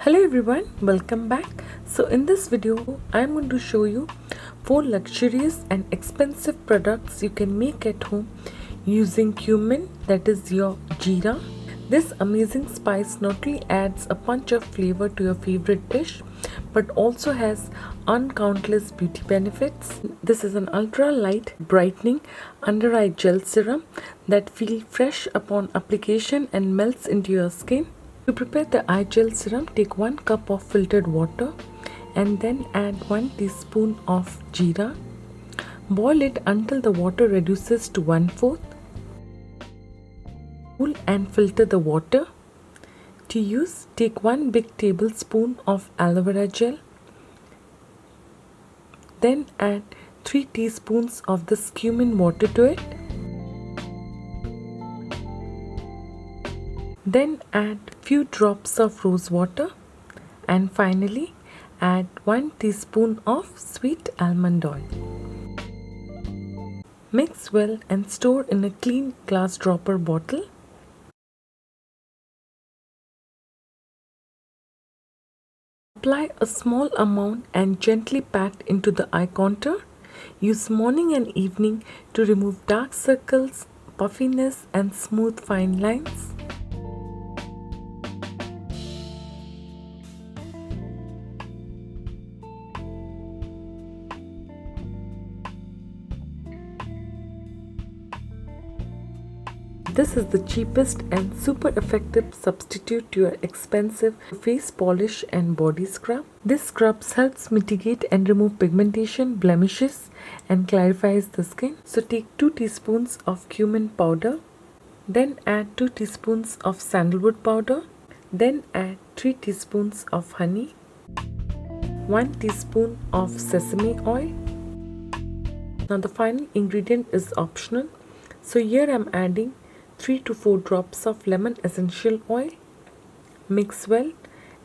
Hello everyone, welcome back. So in this video I'm going to show you 4 luxurious and expensive products you can make at home using cumin, that is your jeera. This amazing spice not only adds a punch of flavor to your favorite dish but also has uncountless beauty benefits. This is an ultra light brightening under eye gel serum that feels fresh upon application and melts into your skin. To prepare the eye gel serum, take 1 cup of filtered water and then add 1 teaspoon of jeera. Boil it until the water reduces to 1/4. Cool and filter the water. To use, take 1 big tablespoon of aloe vera gel. Then add 3 teaspoons of the cumin water to it. Then add few drops of rose water and finally add 1 teaspoon of sweet almond oil. Mix well and store in a clean glass dropper bottle. Apply a small amount and gently pat into the eye contour. Use morning and evening to remove dark circles, puffiness and smooth fine lines. This is the cheapest and super effective substitute to your expensive face polish and body scrub. This scrub helps mitigate and remove pigmentation, blemishes and clarifies the skin. So take 2 teaspoons of cumin powder, then add 2 teaspoons of sandalwood powder, then add 3 teaspoons of honey, 1 teaspoon of sesame oil. Now the final ingredient is optional. So here I am adding 3 to 4 drops of lemon essential oil. Mix well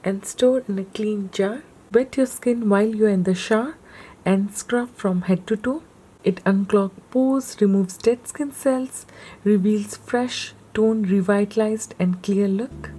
and store in a clean jar. Wet your skin while you are in the shower and scrub from head to toe. It unclogs pores, removes dead skin cells, reveals fresh, toned, revitalized and clear look.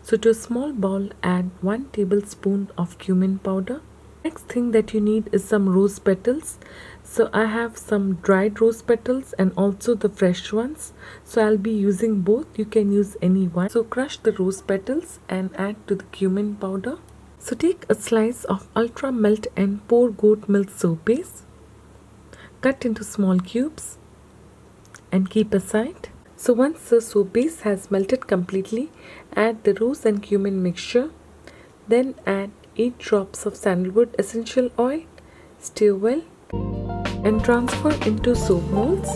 So to a small bowl, add 1 tablespoon of cumin powder. Next thing that you need is some rose petals. So I have some dried rose petals and also the fresh ones. So I'll be using both. You can use any one. So crush the rose petals and add to the cumin powder. So take a slice of ultra melt and pour goat milk soap base. Cut into small cubes and keep aside. So once the soap base has melted completely, add the rose and cumin mixture. Then add 8 drops of sandalwood essential oil. Stir well and transfer into soap molds.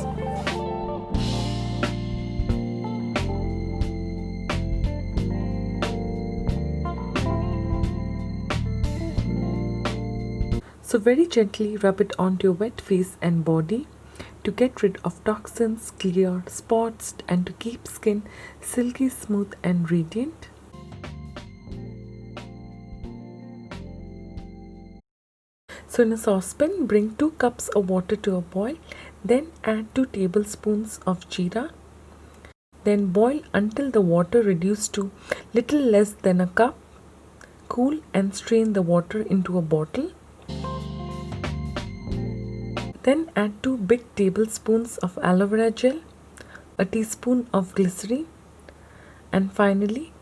So very gently rub it onto your wet face and body to get rid of toxins, clear spots and to keep skin silky, smooth and radiant. So in a saucepan, bring 2 cups of water to a boil, then add 2 tablespoons of jeera. Then boil until the water reduces to little less than a cup. Cool and strain the water into a bottle. Then add 2 big tablespoons of aloe vera gel, a teaspoon of glycerin and finally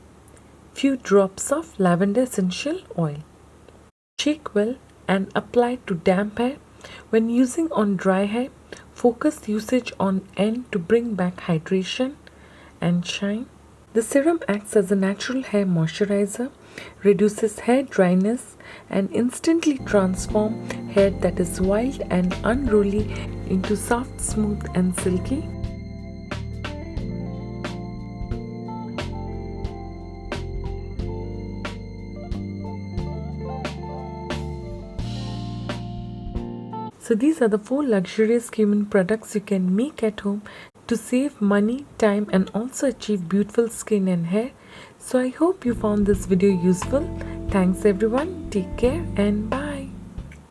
few drops of lavender essential oil. Shake well and apply to damp hair. When using on dry hair, focus usage on end to bring back hydration and shine. The serum acts as a natural hair moisturizer, reduces hair dryness and instantly transforms hair that is wild and unruly into soft, smooth and silky. So these are the 4 luxurious cumin products you can make at home to save money, time and also achieve beautiful skin and hair. So I hope you found this video useful. Thanks everyone. Take care and bye.